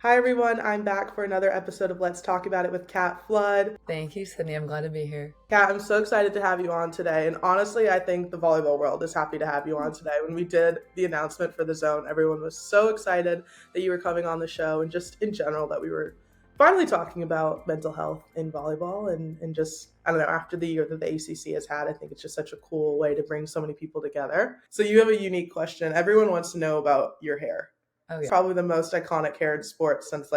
Hi everyone, I'm back for another episode of Let's Talk About It with Kat Flood. Thank you, Sydney. I'm glad to be here. Kat, I'm so excited to have you on today. And honestly, I think the volleyball world is happy to have you on today. When we did the announcement for the zone, everyone was so excited that you were coming on the show and just in general that we were finally talking about mental health in volleyball and just, I don't know, after the year that the ACC has had, I think it's just such a cool way to bring so many people together. So you have a unique question. Everyone wants to know about your hair. Oh It's yeah. probably the most iconic hair in sports since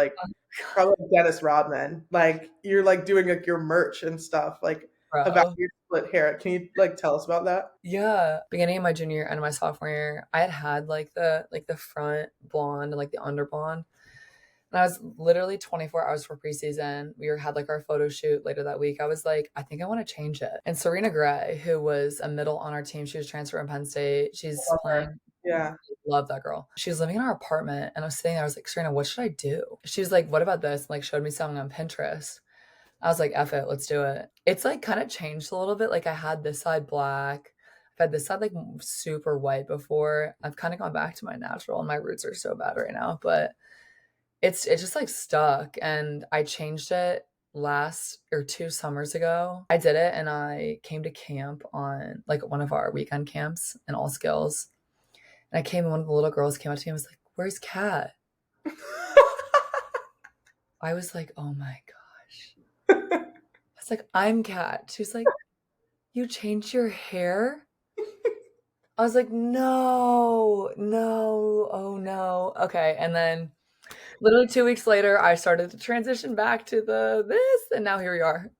probably Dennis Rodman. Like you're like doing like your merch and stuff like about Bro. your split hair. Can you like tell us about that? Yeah. Beginning of my junior year and my sophomore year, I had like the front blonde and like the under blonde. And I was literally 24 hours for preseason. Had like our photo shoot later that week. I was like, I think I want to change it. And Serena Gray, who was a middle on our team, she was transferred from Penn State. She's Love her. playing. Yeah. Love that girl. She was living in our apartment and I was sitting there. I was like, Serena, what should I do? She was like, what about this? And like showed me something on Pinterest. I was like, F it, let's do it. It's like kind of changed a little bit. Like I had this side black. I've had this side like super white before. I've kind of gone back to my natural and my roots are so bad right now, but it's just like stuck and I changed it last or 2 summers ago. I did it and I came to camp on like one of our weekend camps in All Skills. And I came and one of the little girls came up to me and was like, "Where's Kat?" I was like, "Oh my gosh." I was like, "I'm Kat." She was like, "You changed your hair?" I was like, "No, no, oh no." Okay. And then literally 2 weeks later, I started to transition back to the this, and now here we are.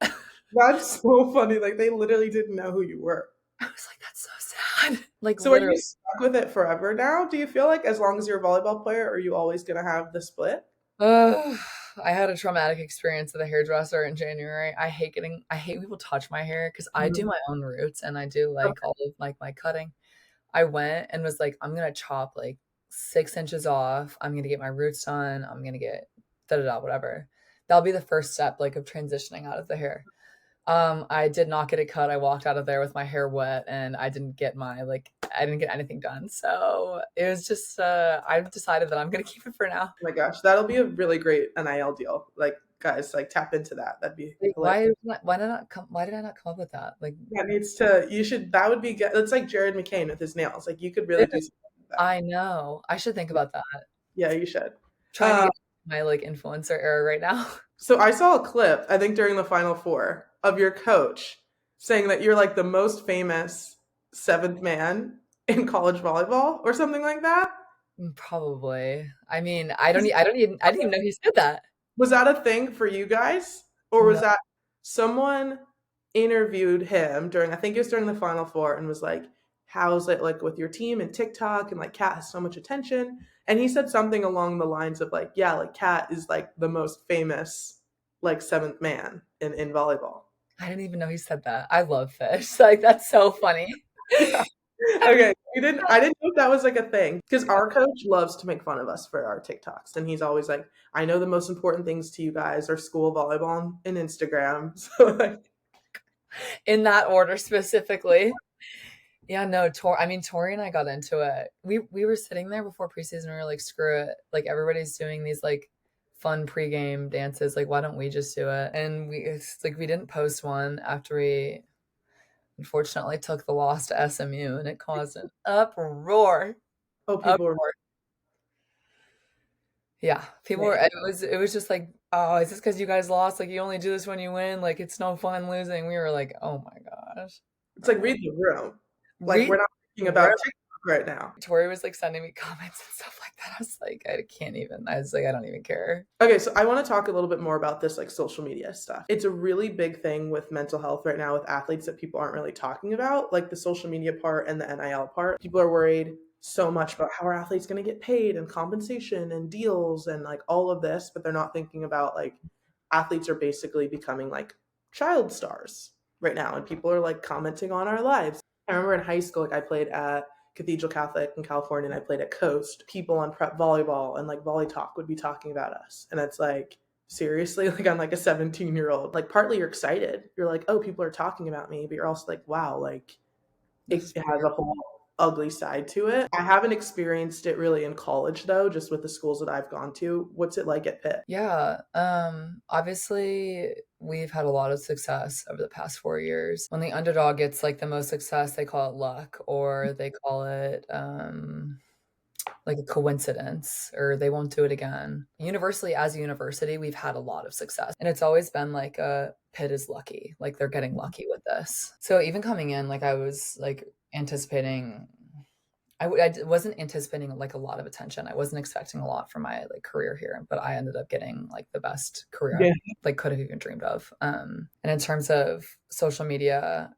That's so funny. Like they literally didn't know who you were. I was like, "That's so sad." Like So are you literally. stuck with it forever now? Do you feel like as long as you're a volleyball player, are you always gonna have the split? Ugh, I had a traumatic experience with a hairdresser in January. I hate people touch my hair because I do Mhm. my own roots and I do like all of like my cutting. I went and was like, I'm gonna chop like 6 inches off. I'm gonna get my roots done. I'm gonna get da da da whatever. That'll be the first step like of transitioning out of the hair. I did not get it cut. I walked out of there with my hair wet and I didn't get anything done. So it was just I've decided that I'm gonna keep it for now. Oh my gosh, that'll be a really great NIL deal. Like guys, like tap into that. That'd be Like, hilarious. why did I not come up with that? Like That needs to. You should. That would be good. It's like Jared McCain with his nails. Like you could really do something like that. I know. I should think about that. Yeah, you should. Trying to Uh, get my like influencer era right now. so I saw a clip. I think during the Final Four of your coach saying that you're like the most famous seventh man in college volleyball or something like that. Probably. I mean, I didn't even know he said that. Was that a thing for you guys, or was No. that someone interviewed him during? I think it was during the Final Four, and was like, "How's it like with your team and TikTok?" And like, Kat has so much attention, and he said something along the lines of like, "Yeah, like Kat is like the most famous like seventh man in volleyball." I didn't even know he said that. I love fish. Like that's so funny. Yeah. Okay. You didn't. I didn't know if that was like a thing because our coach loves to make fun of us for our TikToks, and he's always like, "I know the most important things to you guys are school volleyball and Instagram." So like, In that order specifically. Yeah, no, Tori and I got into it. We were sitting there before preseason. We were like, screw it. Like everybody's doing these like fun pregame dances. Like, why don't we just do it? And it's like we didn't post one after we unfortunately took the loss to SMU, and it caused an uproar. oh, people were Uproar. Yeah, people were. It was just like, oh, is this because you guys lost? Like, you only do this when you win. Like, it's no fun losing. We were like, oh my gosh. It's like read the room. Like Read we're not thinking the about TikTok right now. Tori was like sending me comments and stuff like that. I was like, I can't even. I was like, I don't even care. Okay, so I want to talk a little bit more about this like social media stuff. It's a really big thing with mental health right now with athletes that people aren't really talking about, like the social media part and the NIL part. People are worried so much about how are athletes going to get paid and compensation and deals and like all of this, but they're not thinking about like athletes are basically becoming like child stars right now and people are like commenting on our lives. I remember in high school, like I played at Cathedral Catholic in California and I played at Coast. People on prep volleyball and like Volley Talk would be talking about us. And it's like, seriously, like I'm like a 17-year-old. Like partly you're excited. You're like, oh, people are talking about me, but you're also like, wow, like it This is has a whole ugly side to it. I haven't experienced it really in college though, just with the schools that I've gone to. What's it like at Pitt? Yeah, obviously we've had a lot of success over the past 4 years. When the underdog gets like the most success, they call it luck or they call it like a coincidence or they won't do it again. Universally, as a university, we've had a lot of success. And it's always been like Pitt is lucky. Like they're getting lucky with this. So even coming in, like I was like anticipating wasn't anticipating like a lot of attention. I wasn't expecting a lot from my like career here, but I ended up getting like the best career I Yeah. like could have even dreamed of. And in terms of social media,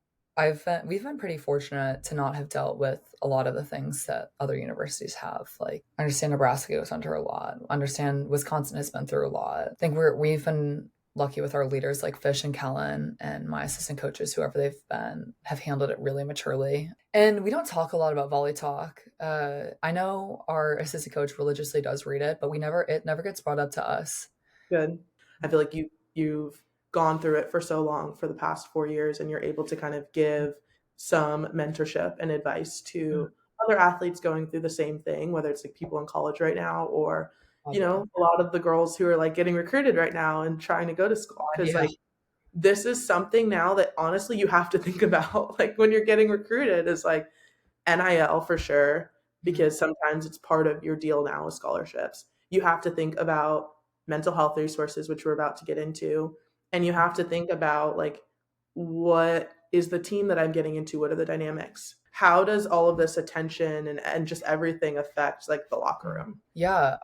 we've been pretty fortunate to not have dealt with a lot of the things that other universities have. Like I understand Nebraska goes under a lot. Understand Wisconsin has been through a lot. I think we've been lucky with our leaders like Fish and Kellen and my assistant coaches, whoever they've been, have handled it really maturely. And we don't talk a lot about Volley Talk. I know our assistant coach religiously does read it, but it never gets brought up to us. Good. I feel like you've gone through it for so long for the past 4 years, and you're able to kind of give some mentorship and advice Mm. to other athletes going through the same thing, whether it's like people in college right now or, Oh, you yeah. know, a lot of the girls who are like getting recruited right now and trying to go to school. God, Cause yeah. like this is something now that honestly you have to think about like when you're getting recruited is like NIL for sure, Mhm. because sometimes it's part of your deal now with scholarships. You have to think about mental health resources, which we're about to get into, and you have to think about like what is the team that I'm getting into? What are the dynamics? How does all of this attention and just everything affect like the locker room? Yeah,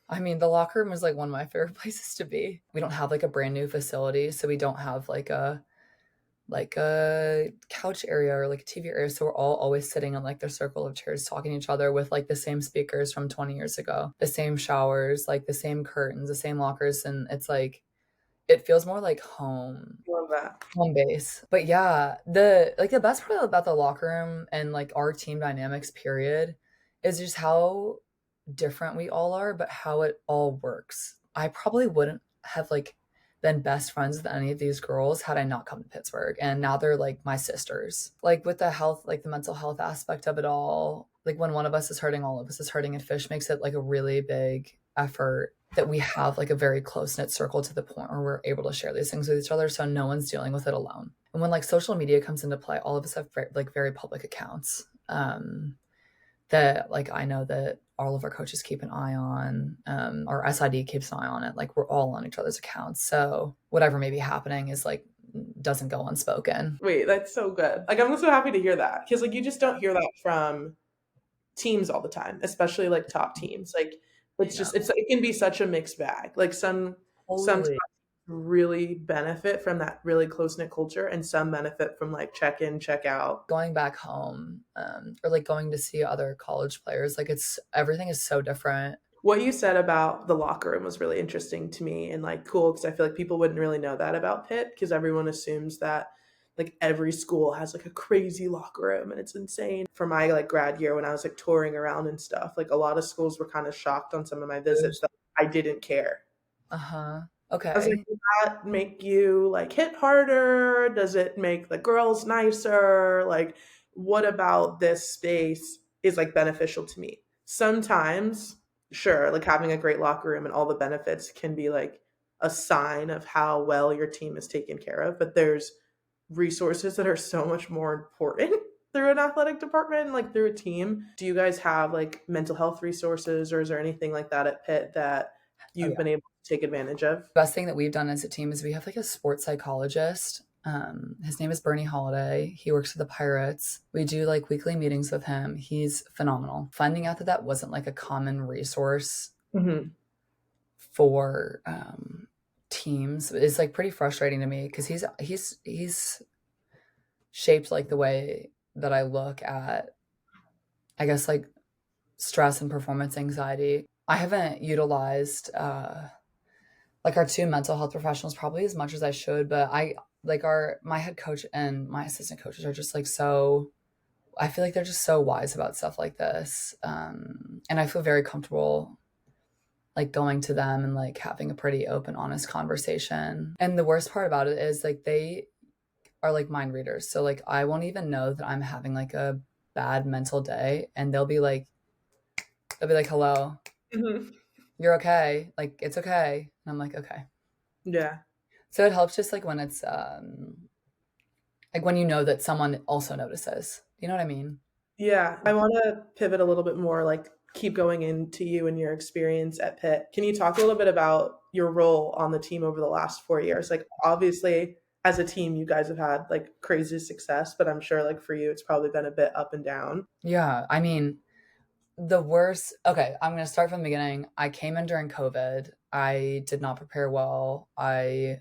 I mean, the locker room is like one of my favorite places to be. We don't have like a brand new facility, so we don't have like a couch area or like a TV area. So we're all always sitting in like their circle of chairs talking to each other with like the same speakers from 20 years ago, the same showers, like the same curtains, the same lockers. And it's like, it feels more like Love that. home base. But yeah, the best part about the locker room and like our team dynamics period is just how different we all are, but how it all works. I probably wouldn't have like been best friends with any of these girls had I not come to Pittsburgh. And now they're like my sisters. Like with the health, like the mental health aspect of it all, like when one of us is hurting, all of us is hurting, and Fish makes it like a really big effort that we have like a very close knit circle to the point where we're able to share these things with each other. So no one's dealing with it alone. And when like social media comes into play, all of us have like very public accounts. That like I know that all of our coaches keep an eye on, our SID keeps an eye on it. Like we're all on each other's accounts. So whatever may be happening is like doesn't go unspoken. Wait, that's so good. Like I'm so happy to hear that because like you just don't hear that from teams all the time, especially like top teams. Like I it's know. just it can be such a mixed bag. Like some Totally. really benefit from that really close knit culture, and some benefit from like check in, check out. Going back home, or like going to see other college players, like it's everything is so different. What you said about the locker room was really interesting to me and like cool because I feel like people wouldn't really know that about Pitt because everyone assumes that like every school has like a crazy locker room and it's insane. For my like grad year when I was like touring around and stuff, like a lot of schools were kind of shocked on some of my visits that I didn't care. Uh-huh. I was like, Okay. does that make you like hit harder? Does it make the girls nicer? Like, what about this space is like beneficial to me? Sometimes, sure, like having a great locker room and all the benefits can be like a sign of how well your team is taken care of, but there's resources that are so much more important through an athletic department, like through a team. Do you guys have like mental health resources or is there anything like that at Pitt that Oh you've yeah. been able to take advantage of? Best thing that we've done as a team is we have like a sports psychologist. His name is Bernie Holiday. He works for the Pirates. We do like weekly meetings with him. He's phenomenal. Finding out that that wasn't like a common resource Mhm. for teams is like pretty frustrating to me because he's shaped like the way that I look at, I guess, like stress and performance anxiety. I haven't utilized like our two mental health professionals probably as much as I should, but I like our my head coach and my assistant coaches are just like so I feel like they're just so wise about stuff like this. And I feel very comfortable like going to them and like having a pretty open, honest conversation. And the worst part about it is like they are like mind readers. So like I won't even know that I'm having like a bad mental day, and they'll be like, hello, Mhm. you're okay. Like, it's okay. And I'm like, okay. Yeah. So it helps just like when it's like when you know that someone also notices. You know what I mean? Yeah. I want to pivot a little bit more, like keep going into you and your experience at Pitt. Can you talk a little bit about your role on the team over the last 4 years? Like, obviously, as a team, you guys have had like crazy success, but I'm sure like for you, it's probably been a bit up and down. Yeah. I mean, the worst. Okay, I'm going to start from the beginning. I came in during COVID. I did not prepare well. I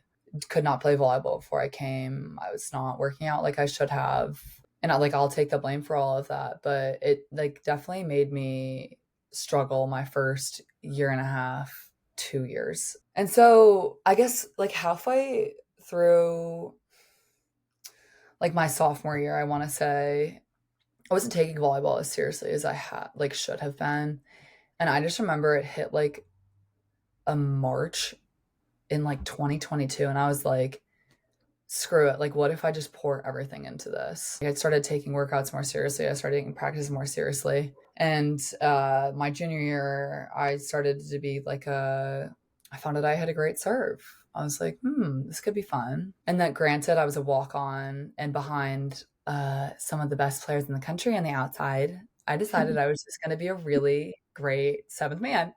could not play volleyball before I came. I was not working out like I should have. And I'll take the blame for all of that, but it like definitely made me struggle my first year and a half, 2 years. And so, I guess like halfway through like my sophomore year, I want to say, I wasn't taking volleyball as seriously as I had like should have been. And I just remember it hit like a March in like 2022, and I was like, screw it. Like, what if I just pour everything into this? I started taking workouts more seriously. I started taking practice more seriously. And my junior year, I started to be like I found out I had a great serve. I was like, this could be fun. And that granted, I was a walk-on and behind some of the best players in the country on the outside. I decided I was just going to be a really great seventh man.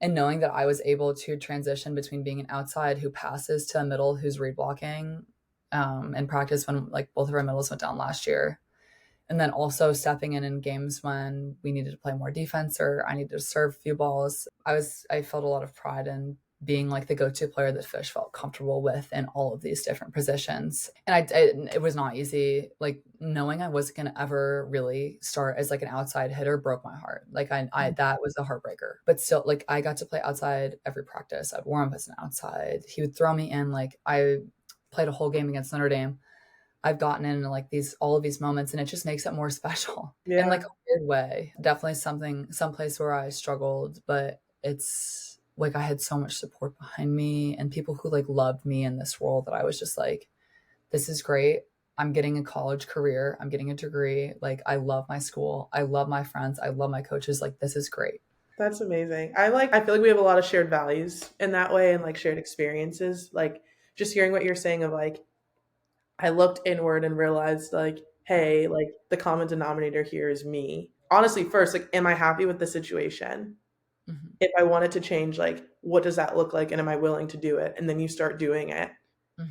And knowing that I was able to transition between being an outside who passes to a middle who's read blocking in practice when like both of our middles went down last year. And then also stepping in games when we needed to play more defense or I needed to serve a few balls. I felt a lot of pride in being like the go-to player that Fish felt comfortable with in all of these different positions. And it was not easy. Like knowing I wasn't going to ever really start as like an outside hitter broke my heart. Like I that was a heartbreaker, but still like I got to play outside every practice. I'd warm up as an outside. He would throw me in. Like I played a whole game against Notre Dame. I've gotten in like all of these moments, and it just makes it more special in like Yeah. a weird way. Definitely some place where I struggled, but it's like I had so much support behind me and people who like loved me in this role that I was just like, this is great. I'm getting a college career. I'm getting a degree. Like I love my school. I love my friends. I love my coaches. Like this is great. That's amazing. I feel like we have a lot of shared values in that way and like shared experiences. Like just hearing what you're saying of like, I looked inward and realized like, hey, like the common denominator here is me. Honestly, first, like, am I happy with the situation? Mhm. If I wanted to change, like, what does that look like? And am I willing to do it? And then you start doing it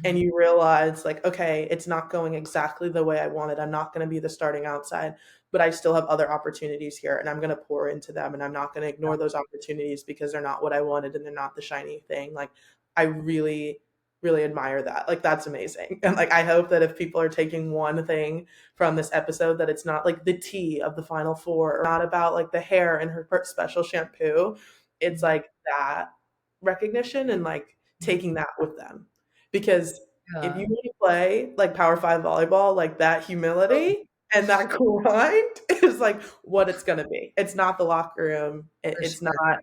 and Mhm. you realize like, okay, it's not going exactly the way I wanted. I'm not going to be the starting outside, but I still have other opportunities here and I'm going to pour into them and I'm not going to ignore those opportunities because they're not what I wanted and they're not the shiny thing. Like I really really admire that. Like that's amazing. And like I hope that if people are taking one thing from this episode that it's not like the tea of the final four or not about like the hair and her special shampoo. It's Mhm. like that recognition and like Mhm. taking that with them because if Yeah. you want to play like Power Five volleyball, like that Oh, humility and that grind is like what it's gonna be. It's not the locker room. for It's sure. not.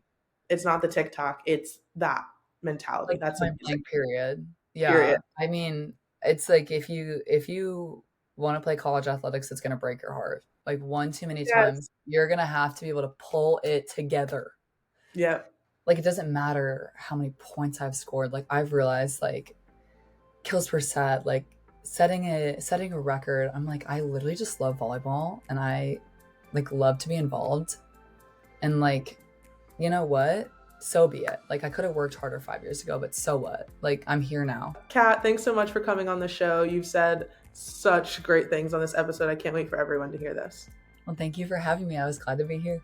It's not the TikTok. It's that mentality. Like That's point amazing. blank period. Yeah. Period. I mean, it's like if you want to play college athletics, it's gonna break your heart. Like one too many Yes. times, you're gonna have to be able to pull it together. Yep. Like it doesn't matter how many points I've scored. Like I've realized like kills per set, like setting a record. I'm like, I literally just love volleyball and I like love to be involved. And like, you know what? So be it. Like I could have worked harder 5 years ago, but so what? Like I'm here now. Kat, thanks so much for coming on the show. You've said such great things on this episode. I can't wait for everyone to hear this. Well, thank you for having me. I was glad to be here.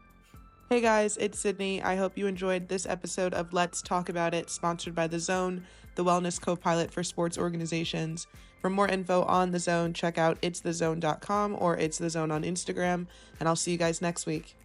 Hey guys, it's Sydney. I hope you enjoyed this episode of Let's Talk About It, sponsored by The Zone, the wellness co-pilot for sports organizations. For more info on The Zone, check out itsthezone.com or It's The Zone on Instagram, and I'll see you guys next week.